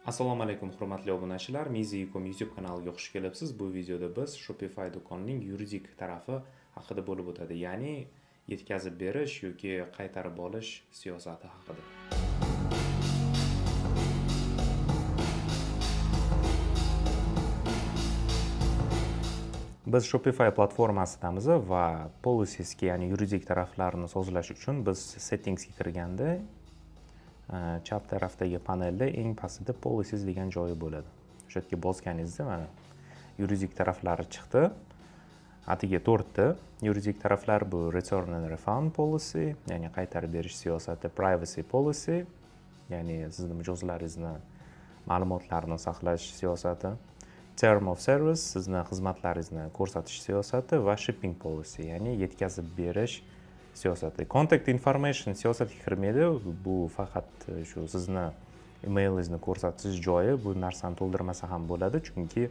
Assalomu alaykum hurmatli obunachilar, Mizi.com YouTube kanaliga xush kelibsiz. Bu videoda biz Shopify do'konining yuridik tarafi haqida bo'lib o'tadi, ya'ni yetkazib berish yoki qaytarib olish siyosati haqida. Biz Shopify platformasidamiz va policesga, ya'ni yuridik taraflarni sozlash uchun biz settingsga kirganda chap tarafdagi panelda eng pastida policies degan joyi bo'ladi. O'sha yerga bosganingizda mana yuridik taraflari chiqdi. Atiga 4 ta yuridik taraflar bu return and refund policy, ya'ni qaytarib berish siyosati, privacy policy, ya'ni sizning mijozlaringizni ma'lumotlarini saqlash siyosati, term of service, sizning xizmatlaringizni ko'rsatish siyosati va shipping policy, ya'ni yetkazib berish siyosati. Contact information siyosatga kirmaydi. Bu faqat shu sizni emailingizni ko'rsatish joyi. Bu narsani to'ldirmasa ham bo'ladi, chunki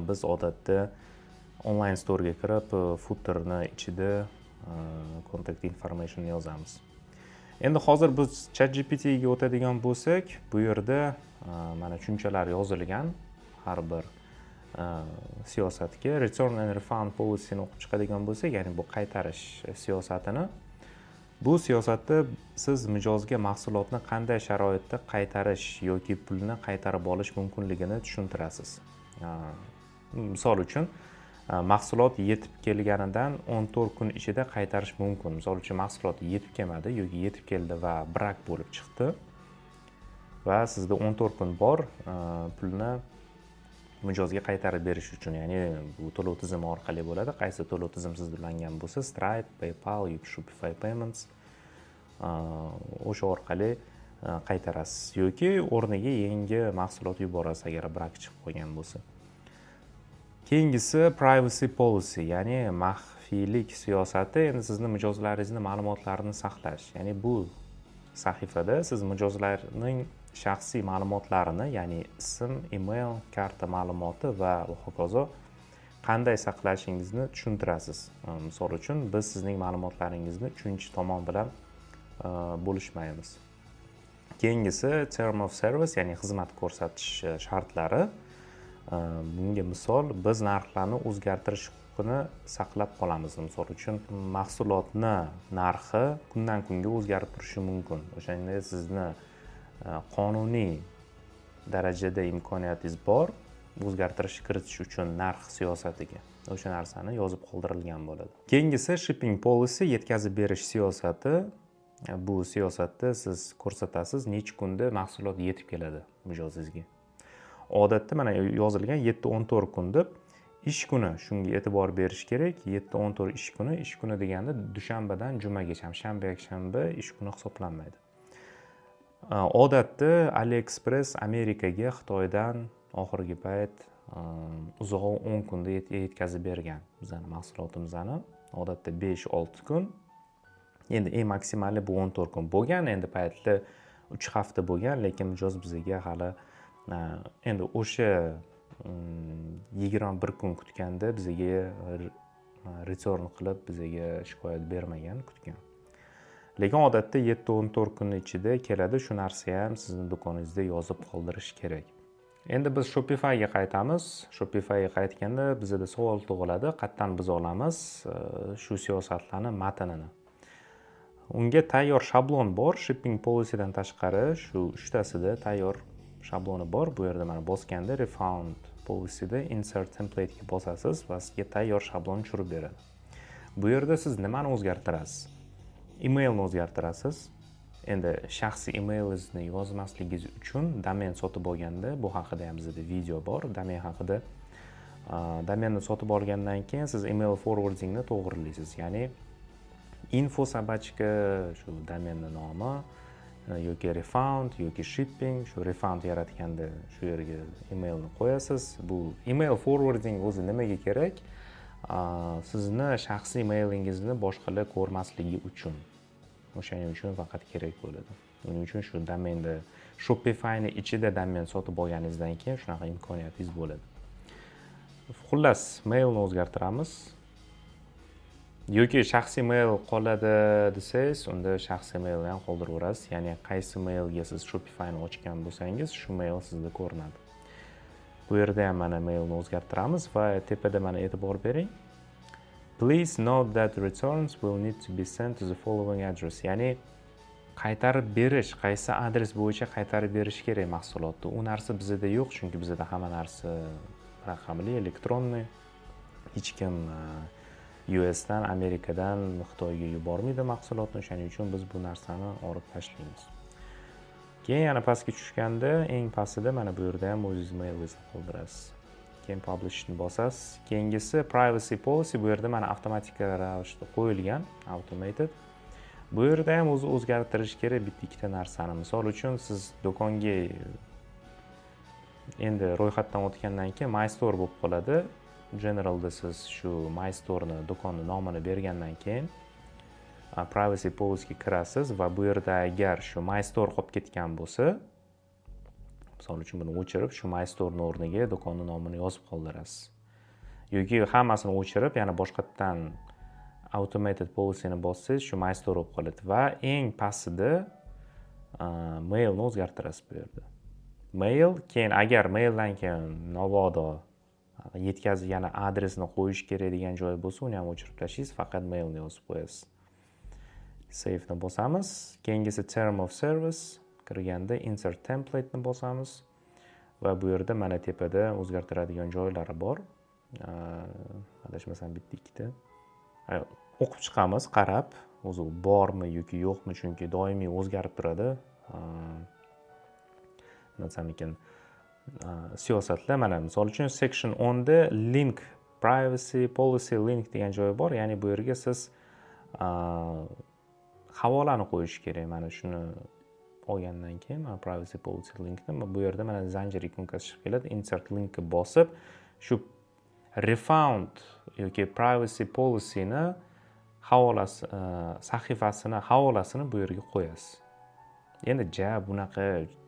biz odatda online store'ga kirib footerni ichida contact information yozamiz. Endi hozir biz ChatGPT ga o'tadigan bo'lsak, bu yerda mana tushunchalar yozilgan har bir siyosatga. Return and refund policy'ni o'qib chiqadigan bo'lsak, ya'ni bu qaytarish siyosatini, bu siyosatda siz mijozga mahsulotni qanday sharoitda qaytarish yoki pulni qaytarib olish mumkinligini tushuntirasiz. Misol uchun, mahsulot yetib kelganidan 14 kun ichida qaytarish mumkin. Misol uchun, mahsulot yetib kelmadi yoki yetib keldi va brak bo'lib chiqdi va sizda 14 kun bor pulni mijozga qaytarib berish uchun, ya'ni bu to'lov tizimi orqali bo'ladi. Qaysi to'lov tizimi sizda ulangan bo'lsa, Stripe, PayPal yoki Shopify Payments, o'sha orqali qaytarasiz yoki o'rniga yangi mahsulot yuborasiz agar brak chiqib qolgan bo'lsa. Keyingisi privacy policy, ya'ni maxfiylik siyosati. Endi sizning mijozlaringizni ma'lumotlarini saqlash, ya'ni bu sahifada siz mijozlarning shaxsiy ma'lumotlarini, ya'ni ism, email, karta ma'lumoti va hokazo qanday saqlashingizni tushuntirasiz. Misol uchun, biz sizning ma'lumotlaringizni uchinchi tomon bilan bo'lishmaymiz. Keyingisi term of service, ya'ni xizmat ko'rsatish shartlari. Bunga misol, biz narxlarni o'zgartirish huquqini saqlab qolamiz. Misol uchun, mahsulotni narxi kundan kunga o'zgarib turishi mumkin. O'shanda sizni qonuniy darajada imkoniyatingiz bor o'zgartirish kiritish uchun narx siyosatiga. O'sha narsani yozib qoldirilgan bo'ladi. Keyingisi shipping policy, yetkazib berish siyosati. Bu siyosatda siz ko'rsatasiz necha kunda mahsulot yetib keladi mijozingizga. Odatda mana yozilgan 7-14 kun deb. Ish kuni shunga e'tibor berish kerak. 7-14 ish kuni deganda dushanbadan jumaga, shanba, yakshanba ish kuni hisoblanmaydi. Odatda AliExpress Amerikaga Xitoydan oxirgi payt uzog'i 10 kunda yetkazib bergan bizning mahsulotimizni. Odatda 5-6 kun. Endi eng maksimali bu 14 kun bo'lgan. Endi paytda 3 hafta bo'lgan, lekin mijoz bizga hali endi o'sha 21 kun kutganda bizga return qilib bizga shikoyat bermagan, kutgan. Lekin odatda 7-14 kun ichida keladi. Shu narsa ham sizning do'koningizda yozib qoldirish kerak. Endi biz Shopify ga qaytamiz. Shopify ga qaytganda bizda savol tug'iladi, qayerdan biz olamiz shu siyosatlarni matnini. Unga tayyor shablon bor. Shipping policydan tashqari shu 3 tasida tayyor shabloni bor. Bu yerda mana bosganda refund policyda insert template ga bosasiz va sizga tayyor shablon tushirib beradi. Bu yerda siz nimani o'zgartirasiz? Emailni o'zgartirasiz. Endi shaxsiy emailingizni yozmasligingiz uchun domen sotib olganda, bu haqida ham bizda video bor. Domen haqida. Domenni sotib olgandan keyin siz email forwardingni to'g'rilaysiz. Ya'ni info sabachka shu domenning nomi yoki refund yoki shipping, shu refund yaratganda shu yerga emailni qo'yasiz. Bu email forwarding o'zi nimaga kerak? Sizni shaxsiy emailingizni boshqalar ko'rmasligi uchun. O'shaning uchun faqat kerak bo'ladi. Uning uchun shu domenda Shopify'ning ichida domen sotib olganingizdan keyin shunaqa imkoniyatingiz bo'ladi. Xullas, mailni o'zgartiramiz. yoki shaxsiy mail qoladi desangiz, unda shaxsiy mailni ham qoldiraverasiz. Ya'ni qaysi mailga siz Shopify'ni ochgan bo'lsangiz, shu mail sizda ko'rinadi. Bu yerda ham mana mailni o'zgartiramiz va tepada mana e'tibor bering. Please note that returns will need to be sent to the following address. Ya'ni qaytarib berish, qaysi adres bo'yicha qaytarib berish kerak mahsulotni. U narsa bizda yo'q, chunki bizda hamma narsa raqamli, elektronniy. Hech kim US dan, Amerikadan Xitoyga yubormaydi mahsulotni, shuning uchun biz bu narsani olib tashlaymiz. Keyin yana pastga tushganda, eng pastida mana bu yerda ham o'zingiz mailingizni qoldirasiz. Keyin publishni bosasiz. Keyingisi privacy policy, bu yerda mana avtomatik ravishda qo'yilgan, automated. Bu yerda ham o'zi o'zgartirish kerak bitta-ikkita narsani. Misol uchun siz do'konga endi ro'yxatdan o'tgandan keyin My Store bo'lib qoladi. Generalda siz shu My Store'ni, do'konni nomini bergandan keyin privacy policyga kirasiz va bu yerda agar shu My Store qolib ketgan bo'lsa, misol uchun buni o'chirib, shu My Store'ning o'rniga do'konning nomini yozib qoldirasiz. Yoki hammasini o'chirib, yana boshqatdan automated policyni bossangiz, shu My Store bo'lib qoladi va eng pastida mailni o'zgartirasiz bu yerda. Mail, keyin agar maildan keyin mabodo yetkazilgan adresni qo'yish kerak degan joy bo'lsa, uni ham o'chirib tashlaysiz, faqat mailni yozib qo'yasiz. Save ni bosamiz. Keyingisi term of service, kirganda insert template ni bosamiz va bu yerda mana tepada o'zgartiradigan joylari bor. Adashmasam bitta-ikkita. O'qib chiqamiz, qarab, o'zi bormi yoki yo'qmi, chunki doimiy o'zgarib turadi. Nima desam ekan, siyosatlar mana misol uchun section 10 da link privacy policy link degan joyi bor. Ya'ni bu yerga siz havolani qo'yish kerak. Mana shuni olgandan keyin mana privacy policy linkni bu yerda mana zanjir ikonkasi chiqib keladi. Insert linkni bosib, shu refound yoki privacy policyni havolasi, sahifasini havolasini bu yerga qo'yasiz. Endi bunaqa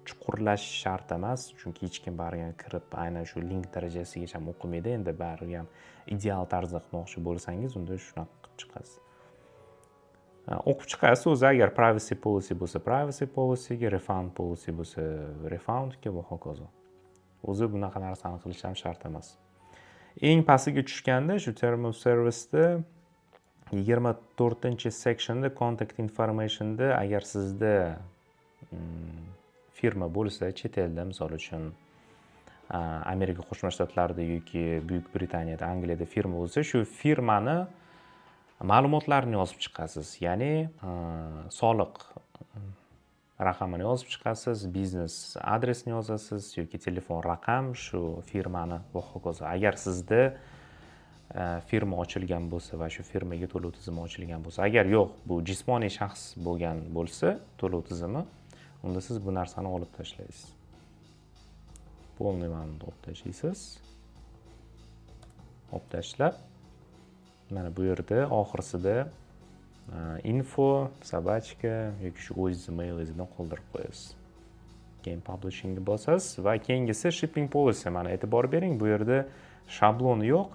chuqurlash shart emas, chunki hech kim bariga kirib aynan shu link darajasigacha o'qimaydi. Endi bariga ham ideal tarzda qilmoqchi bo'lsangiz, unda shunaqa qilib chiqasiz. O'qib chiqasiz, o'zi agar privacy policy bo'lsa, privacy policyga, refund policy bo'lsa, refundga va hokazo. O'zi bunaqa narsani qilish ham shart emas. Eng pastiga tushganda shu term of service'da 24-sectionda contact information'da agar sizda firma bo'lsa, chet elda, misol uchun Amerika Qo'shma Shtatlarida yoki Buyuk Britaniyada, Angliyada firma bo'lsa, shu firmani ma'lumotlarini yozib chiqasiz. Ya'ni soliq raqamini yozib chiqasiz, biznes adresini yozasiz yoki telefon raqam shu firmani va hokazo. Agar sizda firma ochilgan bo'lsa va shu firmaga to'lov tizimi ochilgan bo'lsa, agar yo'q, bu jismoniy shaxs bo'lgan bo'lsa, to'lov tizimi, unda siz bu narsani olib tashlaysiz. Polniy ma'noda olib tashlaysiz. Olib tashlab, mana bu yerda oxirsida info, sabachka yoki shu o'zingiz mailingizni qoldirib qo'yasiz. Keyin publishingni bosasiz va keyingisi shipping policy. Mana e'tibor bering, bu yerda shablon yo'q,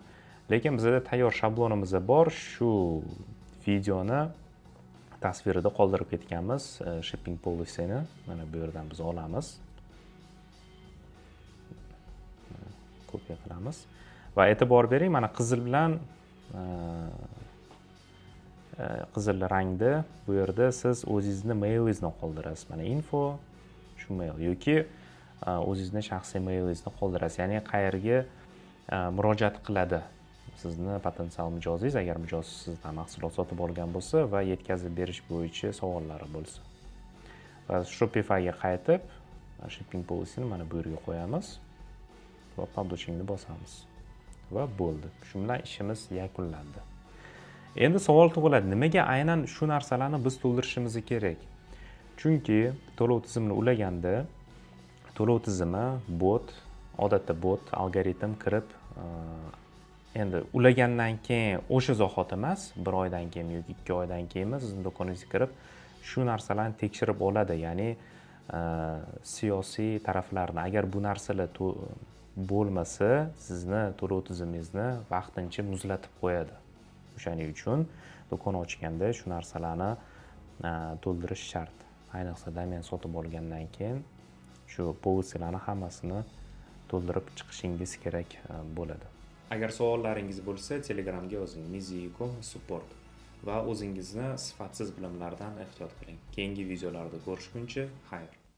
lekin bizda tayyor shablonimiz bor. Shu videoni tasvirida qoldirib ketganmiz shipping policyni. Mana bu yerdan biz olamiz. Kopiya qilamiz va e'tibor bering, mana qizil bilan qizil rangda bu yerda siz o'zingizni mailingizni qoldirasiz. Mana info, shu mail yoki o'zingizni shaxsiy mailingizni qoldirasiz. Ya'ni qayerga murojaat qiladi sizni potensial mijozingiz, agar mijoz sizdan mahsulot sotib olgan bo'lsa va yetkazib berish bo'yicha savollari bo'lsa. Va Shopify'ga qaytib, shipping policyni mana bu yerga qo'yamiz va publishingni bosamiz. Va bo'ldi. Shu bilan ishimiz yakunlandi. Endi savol tug'iladi, nimaga aynan shu narsalarni biz to'ldirishimiz kerak? Chunki to'lov tizimini ulaganda to'lov tizimi bot, odatda bot algoritm kirib, endi ulagandan keyin o'sha zahot emas, 1 oydan keyin yoki 2 oydan keyin sizning do'koningizga kirib shu narsalarni tekshirib oladi. Ya'ni siyosiy taraflarni, agar bu narsalar bo'lmasa, sizni to'lov tizimingizni vaqtincha muzlatib qo'yadi. O'shaning uchun do'kon ochganda shu narsalarni to'ldirish shart. Ayniqsa domen sotib olgandan keyin shu policylarni hammasini to'ldirib chiqishingiz kerak bo'ladi. Agar savollaringiz bo'lsa, Telegramga yozing mizi.com/support va o'zingizni sifatsiz bilimlardan ehtiyot qiling. Keyingi videolarda ko'rishguncha, xayr.